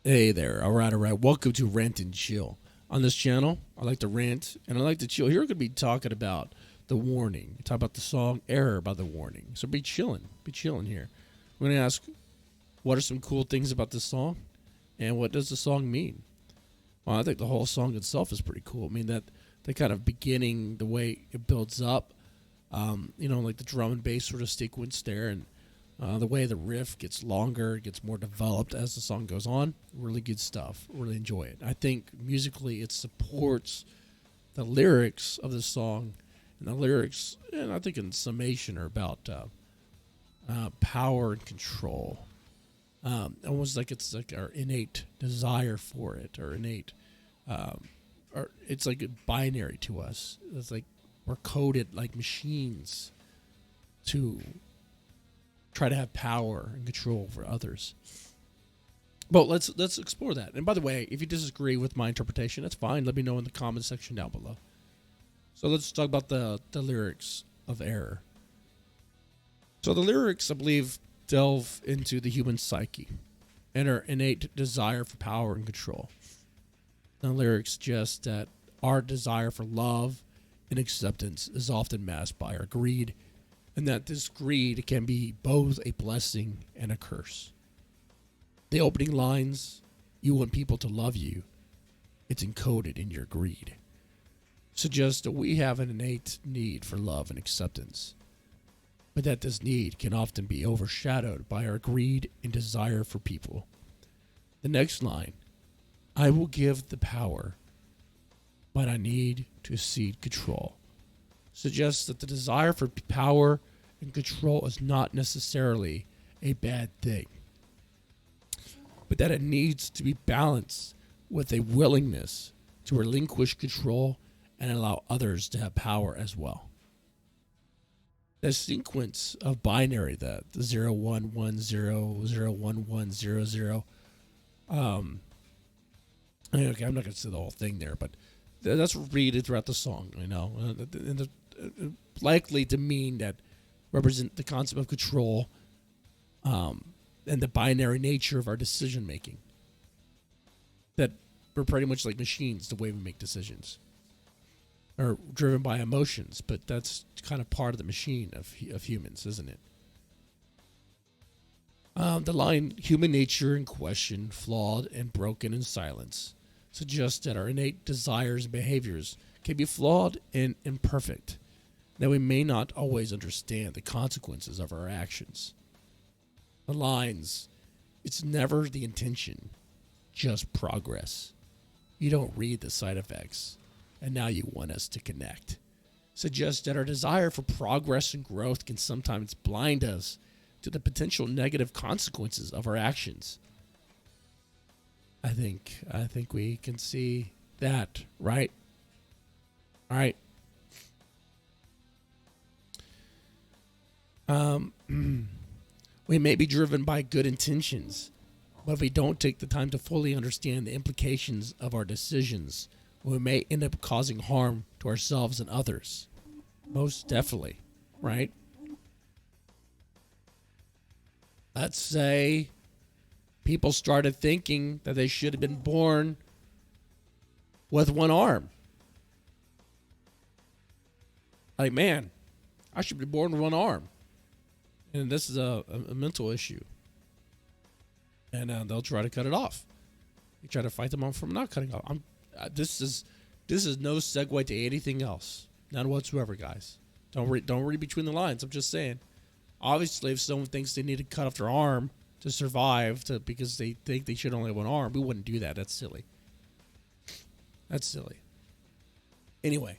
Hey there. All right, all right. Welcome to Rant and Chill. On this channel, I like to rant and I like to chill. Here we're going to be talking about The Warning. Talk about the song Error by The Warning. So be chilling. Be chilling here. We're going to ask, what are some cool things about this song? And what does the song mean? Well, I think the whole song itself is pretty cool. I mean, that the kind of beginning, the way it builds up, like the drum and bass sort of sequence there, and the way the riff gets longer, gets more developed as the song goes on. Really good stuff. Really enjoy it. I think musically it supports the lyrics of the song, and the lyrics, and I think in summation, are about power and control. Almost like it's like our innate desire for it, or innate, or it's like a binary to us. It's like we're coded like machines to try to have power and control over others. But let's explore that. And by the way, if you disagree with my interpretation, that's fine. Let me know in the comment section down below. So let's talk about the lyrics of Error. So the lyrics, I believe, delve into the human psyche and our innate desire for power and control. The lyrics suggest that our desire for love and acceptance is often masked by our greed, and that this greed can be both a blessing and a curse. The opening lines, "You want people to love you, it's encoded in your greed," suggests that we have an innate need for love and acceptance, but that this need can often be overshadowed by our greed and desire for people. The next line, "I will give the power, but I need to cede control," suggests that the desire for power and control is not necessarily a bad thing, but that it needs to be balanced with a willingness to relinquish control and allow others to have power as well. The sequence of binary, the 0 1 1 0 0 1 1 0 0, okay, I'm not going to say the whole thing there, but that's repeated throughout the song, and likely to mean that represent the concept of control, and the binary nature of our decision making. That we're pretty much like machines the way we make decisions, or driven by emotions, but that's kind of part of the machine of humans, isn't it? The line, "human nature in question, flawed and broken in silence," suggests that our innate desires and behaviors can be flawed and imperfect, that we may not always understand the consequences of our actions. The lines, "it's never the intention, just progress. You don't read the side effects, and now you want us to connect," suggests that our desire for progress and growth can sometimes blind us to the potential negative consequences of our actions. I think we can see that, right? All right. We may be driven by good intentions, but if we don't take the time to fully understand the implications of our decisions, we may end up causing harm to ourselves and others. Most definitely, right? Let's say people started thinking that they should have been born with one arm. Like, man, I should be born with one arm. And this is a mental issue. And they'll try to cut it off. You try to fight them on from not cutting off. This is no segue to anything else. None whatsoever, guys. Don't read between the lines. I'm just saying. Obviously, if someone thinks they need to cut off their arm to survive, because they think they should only have one arm, we wouldn't do that. That's silly. That's silly. Anyway.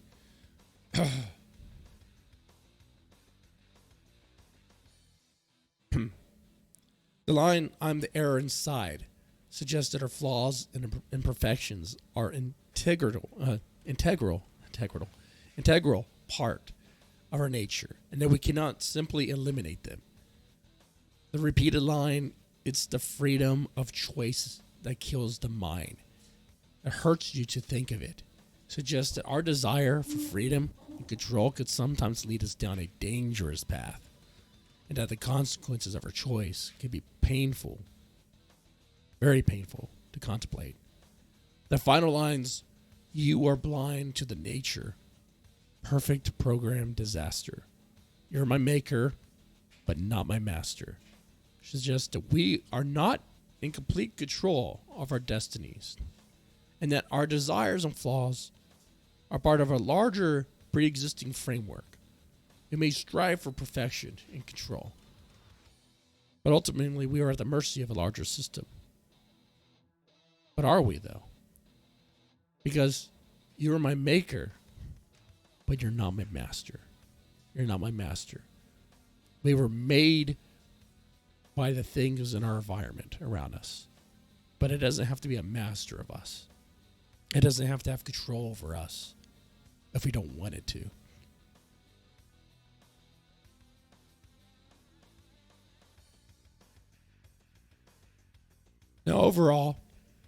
The line, "I'm the error inside," suggests that our flaws and imperfections are integral part of our nature, and that we cannot simply eliminate them. The repeated line, "it's the freedom of choice that kills the mind." It hurts you to think of it. Suggests that our desire for freedom and control could sometimes lead us down a dangerous path, and that the consequences of our choice can be painful, very painful, to contemplate. The final lines, you are blind to the nature, perfect program disaster. You're my maker, but not my master. Suggests that we are not in complete control of our destinies, and that our desires and flaws are part of a larger pre-existing framework. We may strive for perfection and control, but ultimately we are at the mercy of a larger system. But are we, though? Because you are my maker, but you're not my master. You're not my master. We were made by the things in our environment around us, but it doesn't have to be a master of us. It doesn't have to have control over us if we don't want it to. Now, overall,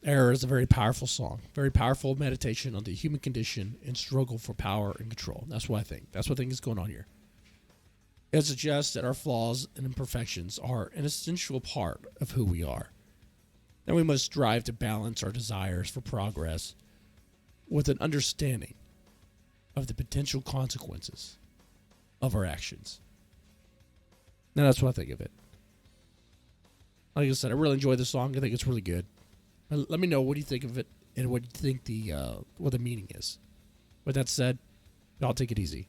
Error is a very powerful song, very powerful meditation on the human condition and struggle for power and control. That's what I think. That's what I think is going on here. It suggests that our flaws and imperfections are an essential part of who we are. That we must strive to balance our desires for progress with an understanding of the potential consequences of our actions. Now, that's what I think of it. Like I said, I really enjoy the song. I think it's really good. Let me know what do you think of it and what you think what the meaning is. With that said, y'all take it easy.